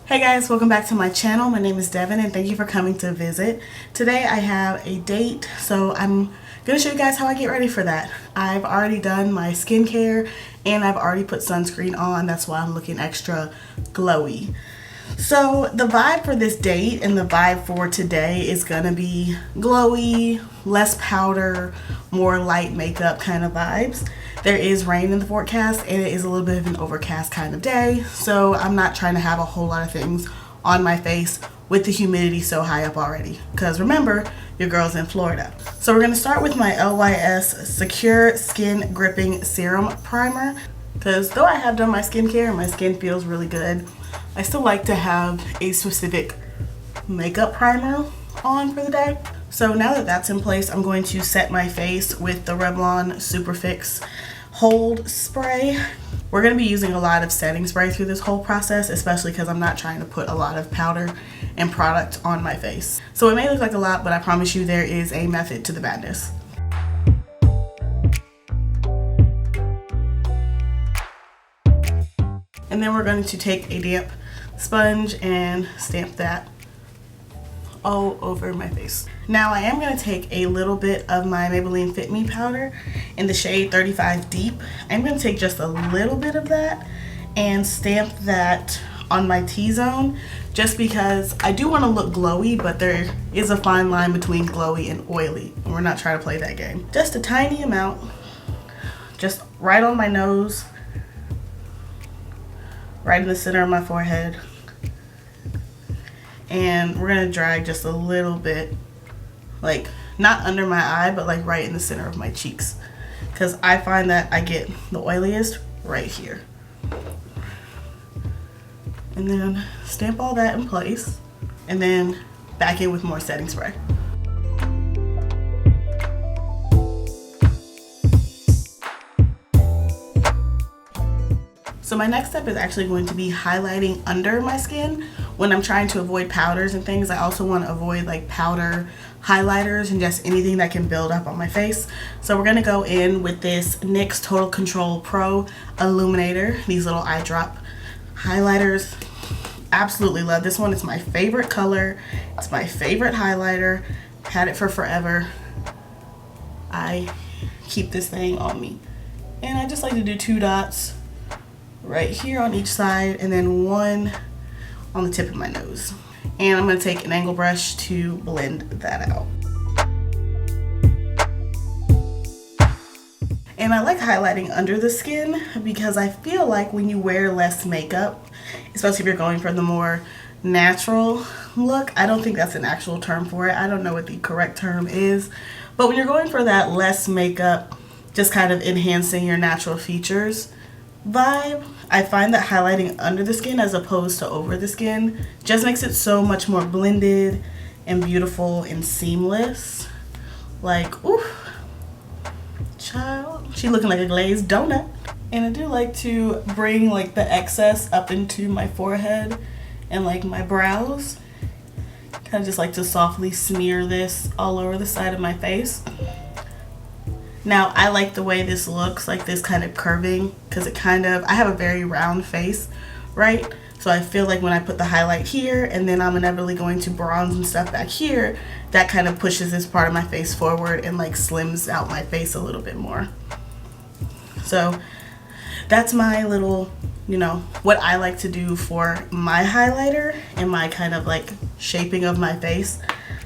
Hey guys, welcome back to my channel. My name is Devin and thank you for coming to visit. Today I have a date, so I'm going to show you guys how I get ready for that. I've already done my skincare and I've already put sunscreen on. That's why I'm looking extra glowy. So the vibe for this date and the vibe for today is going to be glowy, less powder, more light makeup kind of vibes. There is rain in the forecast and it is a little bit of an overcast kind of day, so I'm not trying to have a whole lot of things on my face with the humidity so high up already, because remember, your girl's in Florida. So we're going to start with my LYS Secure Skin Gripping Serum Primer, because though I have done my skincare and my skin feels really good, I still like to have a specific makeup primer on for the day. So now that that's in place, I'm going to set my face with the Revlon SuperFix Hold Spray. We're going to be using a lot of setting spray through this whole process, especially because I'm not trying to put a lot of powder and product on my face. So it may look like a lot, but I promise you there is a method to the madness. And then we're going to take a damp sponge and stamp that all over my face. Now I am going to take a little bit of my Maybelline Fit Me powder in the shade 35 Deep. I'm going to take just a little bit of that and stamp that on my T-zone, just because I do want to look glowy, but there is a fine line between glowy and oily, and we're not trying to play that game. Just a tiny amount, just right on my nose, right in the center of my forehead. And we're gonna drag just a little bit, like not under my eye, but like right in the center of my cheeks, because I find that I get the oiliest right here. And then stamp all that in place and then back in with more setting spray. So my next step is actually going to be highlighting under my skin. When I'm trying to avoid powders and things, I also want to avoid like powder highlighters and just anything that can build up on my face. So we're going to go in with this NYX Total Control Pro Illuminator, these little eye drop highlighters. Absolutely love this one. It's my favorite color. It's my favorite highlighter. Had it for forever. I keep this thing on me. And I just like to do 2 dots right here on each side and then 1 on the tip of my nose. And I'm going to take an angle brush to blend that out. And I like highlighting under the skin because I feel like when you wear less makeup, especially if you're going for the more natural look, I don't think that's an actual term for it. I don't know what the correct term is. But when you're going for that less makeup, just kind of enhancing your natural features vibe, I find that highlighting under the skin as opposed to over the skin just makes it so much more blended and beautiful and seamless. Like, oof, child, she looking like a glazed donut. And I do like to bring like the excess up into my forehead and like my brows. Kind of just like to softly smear this all over the side of my face. Now, I like the way this looks, like this kind of curving, because I have a very round face, right? So I feel like when I put the highlight here, and then I'm inevitably going to bronze and stuff back here, that kind of pushes this part of my face forward and like slims out my face a little bit more. So that's my little, what I like to do for my highlighter and my kind of like shaping of my face.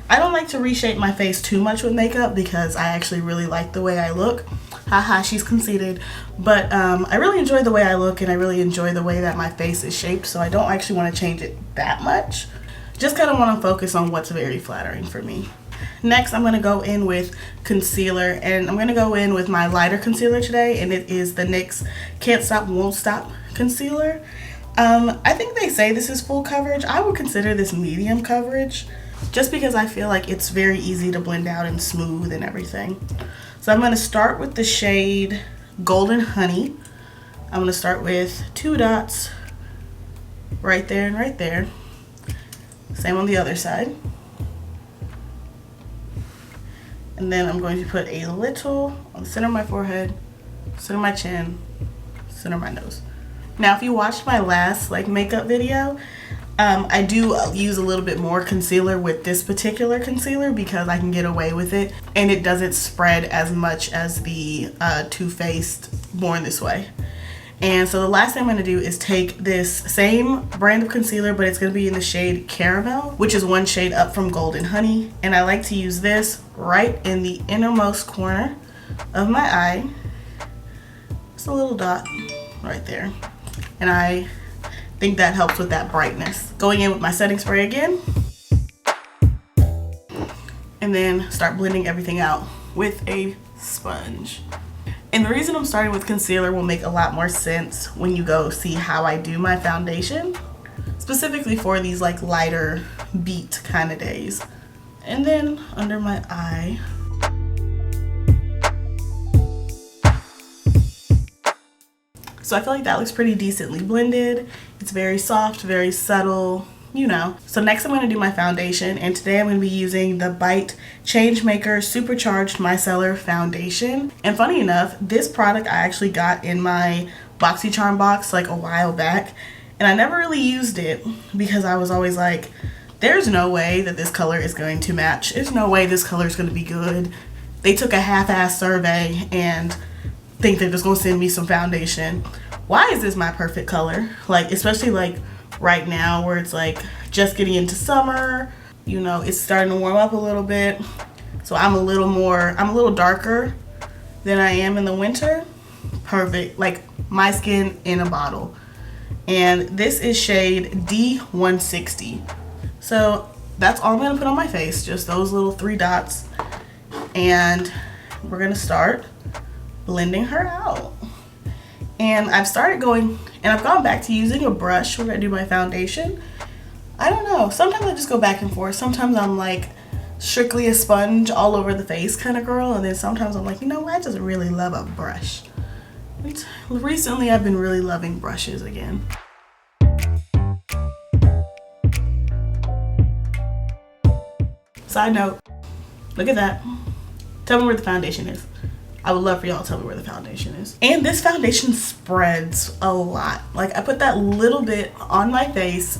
I don't like to reshape my face too much with makeup because I actually really like the way I look. Haha, she's conceited. But I really enjoy the way I look and I really enjoy the way that my face is shaped, so I don't actually want to change it that much. Just kind of want to focus on what's very flattering for me. Next, I'm going to go in with concealer, and I'm going to go in with my lighter concealer today, and it is the NYX Can't Stop Won't Stop concealer. I think they say this is full coverage. I would consider this medium coverage, just because I feel like it's very easy to blend out and smooth and everything. So I'm going to start with the shade Golden Honey. I'm going to start with 2 dots right there and right there. Same on the other side. And then I'm going to put a little on the center of my forehead, center of my chin, center of my nose. Now, if you watched my last makeup video, I do use a little bit more concealer with this particular concealer because I can get away with it and it doesn't spread as much as the Too Faced Born This Way. And so the last thing I'm going to do is take this same brand of concealer, but it's going to be in the shade Caramel, which is one shade up from Golden Honey. And I like to use this right in the innermost corner of my eye. Just a little dot right there. And I think that helps with that brightness. Going in with my setting spray again. And then start blending everything out with a sponge. And the reason I'm starting with concealer will make a lot more sense when you go see how I do my foundation, specifically for these like lighter beat kind of days. And then under my eye. So I feel like that looks pretty decently blended. It's very soft, very subtle, you know. So next I'm going to do my foundation, and today I'm going to be using the Bite Changemaker Supercharged Micellar Foundation. And funny enough, this product I actually got in my BoxyCharm box like a while back, and I never really used it because I was always like, there's no way that this color is going to match. There's no way this color is going to be good. They took a half-ass survey and think they're just gonna send me some foundation. Why is this my perfect color? Like, especially like right now where it's like just getting into summer, you know, it's starting to warm up a little bit. So I'm a little darker than I am in the winter. Perfect, like my skin in a bottle. And this is shade D160. So that's all I'm gonna put on my face, just those little 3 dots. And we're gonna start blending her out. And I've gone back to using a brush when I do my foundation. I don't know, sometimes I just go back and forth. Sometimes I'm like strictly a sponge all over the face kind of girl, and then sometimes I'm like, you know what, I just really love a brush. Recently I've been really loving brushes again. Side note, look at that. Tell me where the foundation is. I would love for y'all to tell me where the foundation is. And this foundation spreads a lot. Like, I put that little bit on my face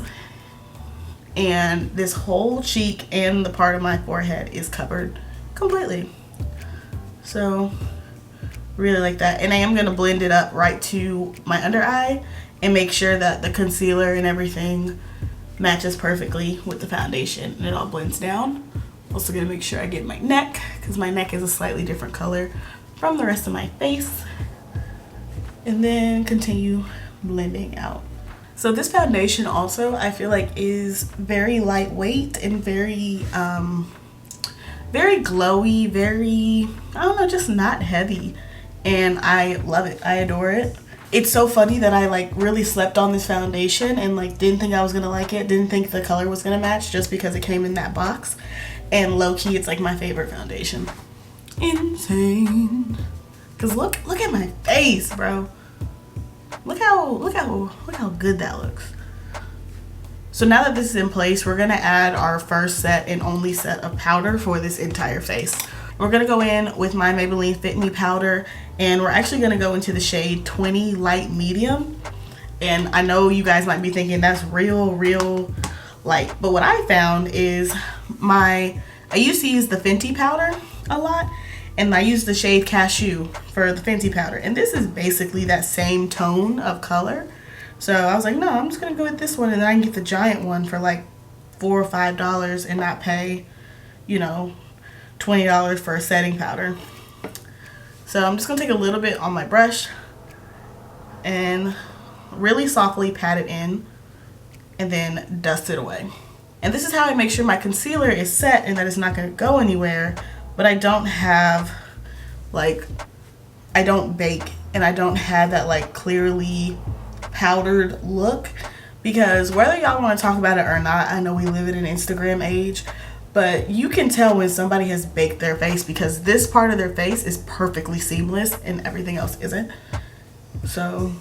and this whole cheek and the part of my forehead is covered completely. So really like that. And I am gonna blend it up right to my under eye and make sure that the concealer and everything matches perfectly with the foundation and it all blends down. Also gonna make sure I get my neck, because my neck is a slightly different color from the rest of my face, and then continue blending out. So this foundation also I feel like is very lightweight and very glowy, very, I don't know, just not heavy, and I love it. I adore it. It's so funny that I like really slept on this foundation and like didn't think I was gonna like it, didn't think the color was gonna match just because it came in that box, and low-key it's like my favorite foundation. Insane. Cause look at my face, bro. Look how good that looks. So now that this is in place, we're gonna add our first set and only set of powder for this entire face. We're gonna go in with my Maybelline Fit Me powder, and we're actually gonna go into the shade 20 Light Medium. And I know you guys might be thinking that's real light, but what I found is I used to use the Fenty powder a lot, and I use the shade Cashew for the Fenty powder, and this is basically that same tone of color. So I was like, no, I'm just gonna go with this one, and then I can get the giant one for like $4 or $5 and not pay, you know, $20 for a setting powder. So I'm just gonna take a little bit on my brush and really softly pat it in and then dust it away. And this is how I make sure my concealer is set and that it's not gonna go anywhere, but I don't have like, I don't bake and I don't have that like clearly powdered look, because whether y'all want to talk about it or not, I know we live in an Instagram age, but you can tell when somebody has baked their face because this part of their face is perfectly seamless and everything else isn't. So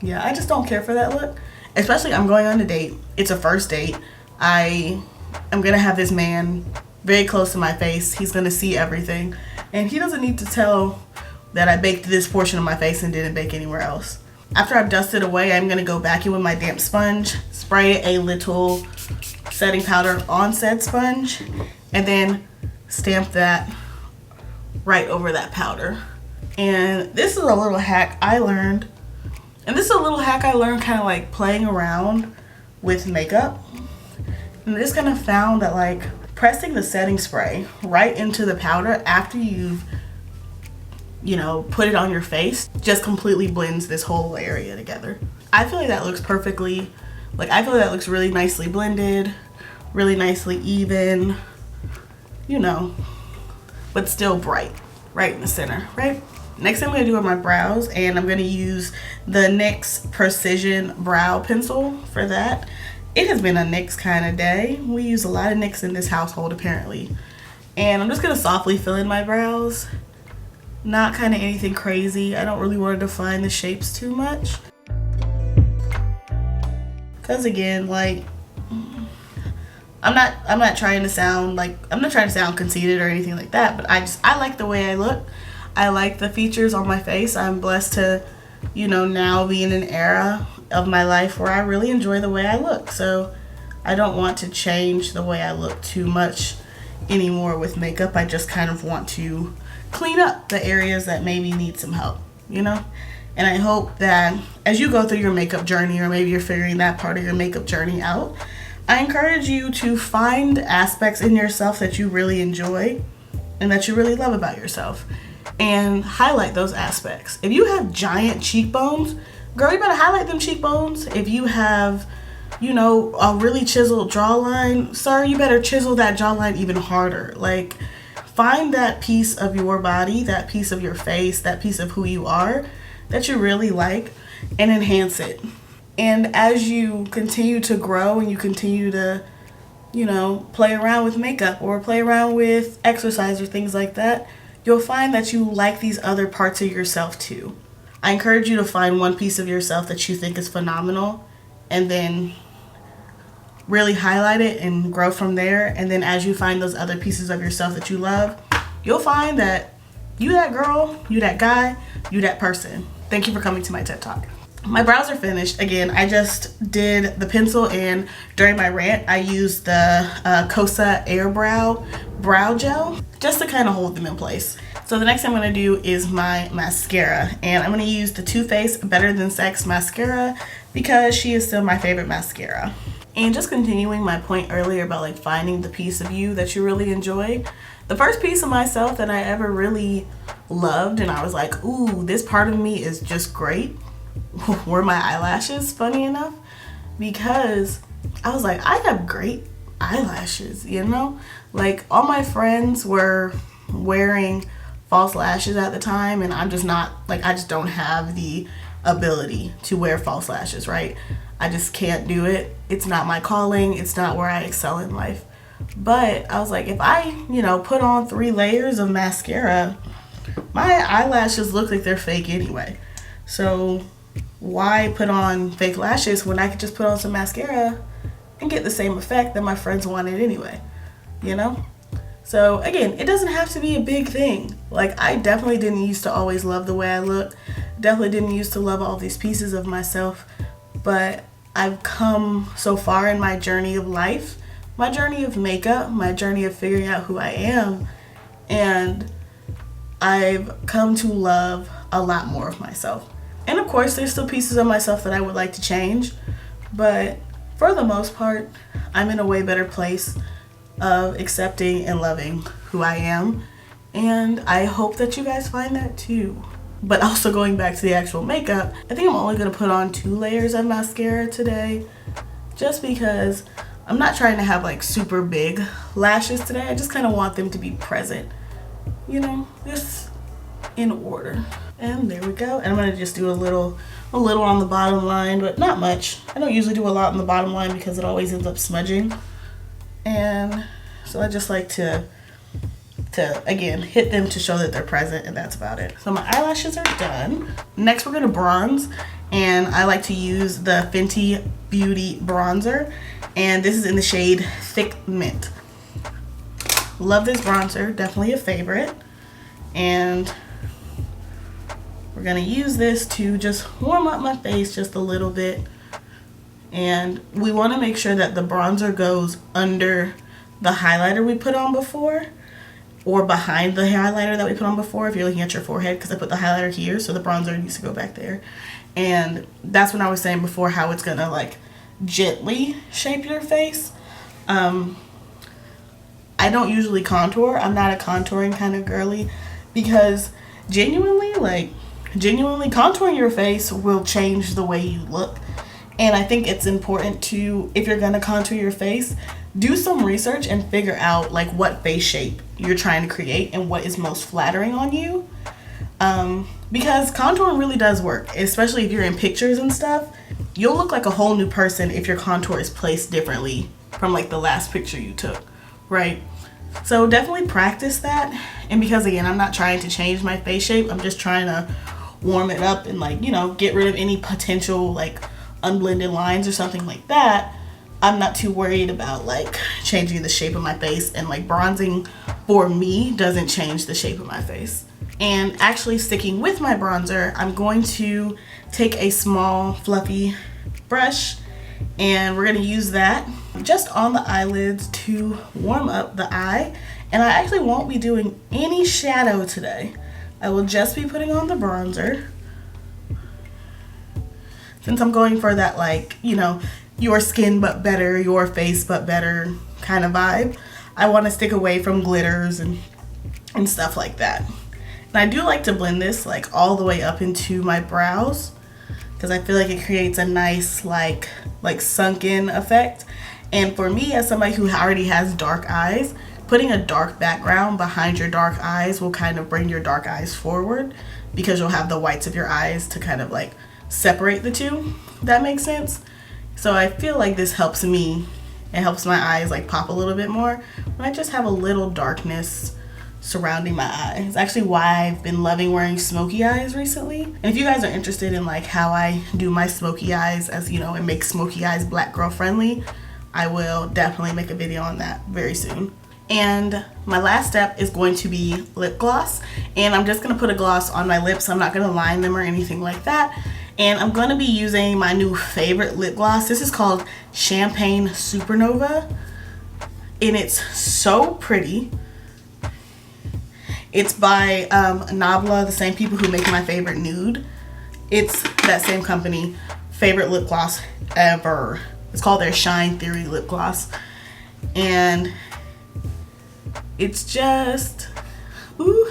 yeah, I just don't care for that look. Especially I'm going on a date. It's a first date. I am gonna have this man very close to my face. He's gonna see everything, and he doesn't need to tell that I baked this portion of my face and didn't bake anywhere else. After I've dusted away, I'm gonna go back in with my damp sponge, spray a little setting powder on said sponge, and then stamp that right over that powder. And this is a little hack I learned. And this is a little hack I learned kind of like playing around with makeup. And I just kind of found that like pressing the setting spray right into the powder after you've, you know, put it on your face just completely blends this whole area together. I feel like that looks perfectly, like I feel like that looks really nicely blended, really nicely even, you know, but still bright, right in the center, right? Next thing I'm gonna do are my brows, and I'm gonna use the NYX Precision Brow Pencil for that. It has been a NYX kind of day. We use a lot of NYX in this household apparently. And I'm just gonna softly fill in my brows. Not kind of anything crazy. I don't really want to define the shapes too much. Cause again, like, I'm not trying to sound conceited or anything like that, but I like the way I look. I like the features on my face. I'm blessed to, you know, now be in an era of my life where I really enjoy the way I look. So I don't want to change the way I look too much anymore with makeup. I just kind of want to clean up the areas that maybe need some help, you know? And I hope that as you go through your makeup journey, or maybe you're figuring that part of your makeup journey out, I encourage you to find aspects in yourself that you really enjoy and that you really love about yourself and highlight those aspects. If you have giant cheekbones, girl, you better highlight them cheekbones. If you have, you know, a really chiseled jawline, sir, you better chisel that jawline even harder. Like, find that piece of your body, that piece of your face, that piece of who you are that you really like, and enhance it. And as you continue to grow and you continue to, you know, play around with makeup or play around with exercise or things like that, you'll find that you like these other parts of yourself too. I encourage you to find one piece of yourself that you think is phenomenal and then really highlight it and grow from there. And then as you find those other pieces of yourself that you love, you'll find that you that girl, you that guy, you that person. Thank you for coming to my TED Talk. My brows are finished. Again, I just did the pencil, and during my rant, I used the Kosas Eyebrow Brow Gel just to kind of hold them in place. So the next thing I'm going to do is my mascara, and I'm going to use the Too Faced Better Than Sex mascara because she is still my favorite mascara. And just continuing my point earlier about like finding the piece of you that you really enjoy, the first piece of myself that I ever really loved and I was like, ooh, this part of me is just great, were my eyelashes, funny enough, because I was like, I have great eyelashes, you know? Like, all my friends were wearing false lashes at the time, and I'm just not, like, I just don't have the ability to wear false lashes, right? I just can't do it. It's not my calling. It's not where I excel in life. But I was like, if I, you know, put on 3 layers of mascara, my eyelashes look like they're fake anyway. So why put on fake lashes when I could just put on some mascara and get the same effect that my friends wanted anyway, you know? So again, it doesn't have to be a big thing. Like, I definitely didn't used to always love the way I look. Definitely didn't used to love all these pieces of myself. But I've come so far in my journey of life, my journey of makeup, my journey of figuring out who I am, and I've come to love a lot more of myself. And of course, there's still pieces of myself that I would like to change, but for the most part, I'm in a way better place of accepting and loving who I am, and I hope that you guys find that too. But also going back to the actual makeup, I think I'm only going to put on 2 layers of mascara today, just because I'm not trying to have like super big lashes today. I just kind of want them to be present, you know, just in order. And there we go. And I'm going to just do a little on the bottom line, but not much. I don't usually do a lot on the bottom line because it always ends up smudging. And so I just like to again hit them to show that they're present, and that's about it. So my eyelashes are done. Next we're gonna bronze, and I like to use the Fenty Beauty bronzer, and this is in the shade Thick Mint. Love this bronzer, definitely a favorite. And we're gonna use this to just warm up my face just a little bit. And we want to make sure that the bronzer goes under the highlighter we put on before, or behind the highlighter that we put on before if you're looking at your forehead, because I put the highlighter here, so the bronzer needs to go back there. And that's when I was saying before how it's gonna like gently shape your face. I don't usually contour. I'm not a contouring kind of girly, because genuinely contouring your face will change the way you look. And I think it's important to, if you're gonna contour your face, do some research and figure out like what face shape you're trying to create and what is most flattering on you. Because contouring really does work, especially if you're in pictures and stuff. You'll look like a whole new person if your contour is placed differently from like the last picture you took, right? So definitely practice that. And because again, I'm not trying to change my face shape, I'm just trying to warm it up and like, you know, get rid of any potential like unblended lines or something like that. I'm not too worried about like changing the shape of my face, and like bronzing for me doesn't change the shape of my face. And actually sticking with my bronzer, I'm going to take a small fluffy brush and we're going to use that just on the eyelids to warm up the eye. And I actually won't be doing any shadow today. I will just be putting on the bronzer, since I'm going for that like, you know, your skin but better, your face but better kind of vibe. I want to stick away from glitters and stuff like that. And I do like to blend this like all the way up into my brows, because I feel like it creates a nice like sunken effect. And for me, as somebody who already has dark eyes, putting a dark background behind your dark eyes will kind of bring your dark eyes forward, because you'll have the whites of your eyes to kind of like separate the two, if that makes sense. So I feel like this helps me. It helps my eyes like pop a little bit more when I just have a little darkness surrounding my eye. It's actually why I've been loving wearing smoky eyes recently. And if you guys are interested in like how I do my smoky eyes, as you know, and make smoky eyes black girl friendly, I will definitely make a video on that very soon. And my last step is going to be lip gloss. And I'm just gonna put a gloss on my lips. I'm not gonna line them or anything like that. And I'm gonna be using my new favorite lip gloss. This is called Champagne Supernova. And it's so pretty. It's by Nabla, the same people who make my favorite nude. It's that same company, favorite lip gloss ever. It's called their Shine Theory lip gloss. And it's just, ooh,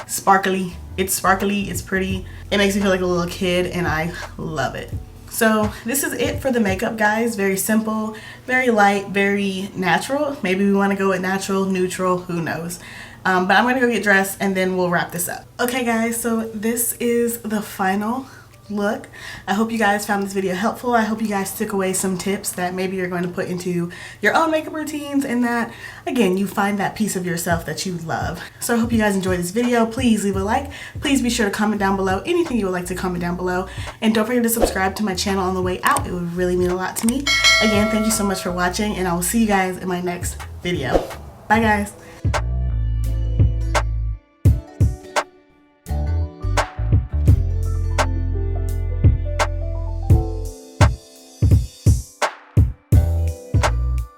sparkly. It's sparkly, it's pretty. It makes me feel like a little kid and I love it. So this is it for the makeup, guys. Very simple, very light, very natural. Maybe we want to go with natural, neutral, who knows. But I'm gonna go get dressed and then we'll wrap this up. Okay guys, so this is the final look. I hope you guys found this video helpful. I hope you guys took away some tips that maybe you're going to put into your own makeup routines, and that again, you find that piece of yourself that you love. So I hope you guys enjoyed this video. Please leave a like. Please be sure to comment down below anything you would like to comment down below, and don't forget to subscribe to my channel on the way out. It would really mean a lot to me. Again, thank you so much for watching, and I will see you guys in my next video. Bye guys.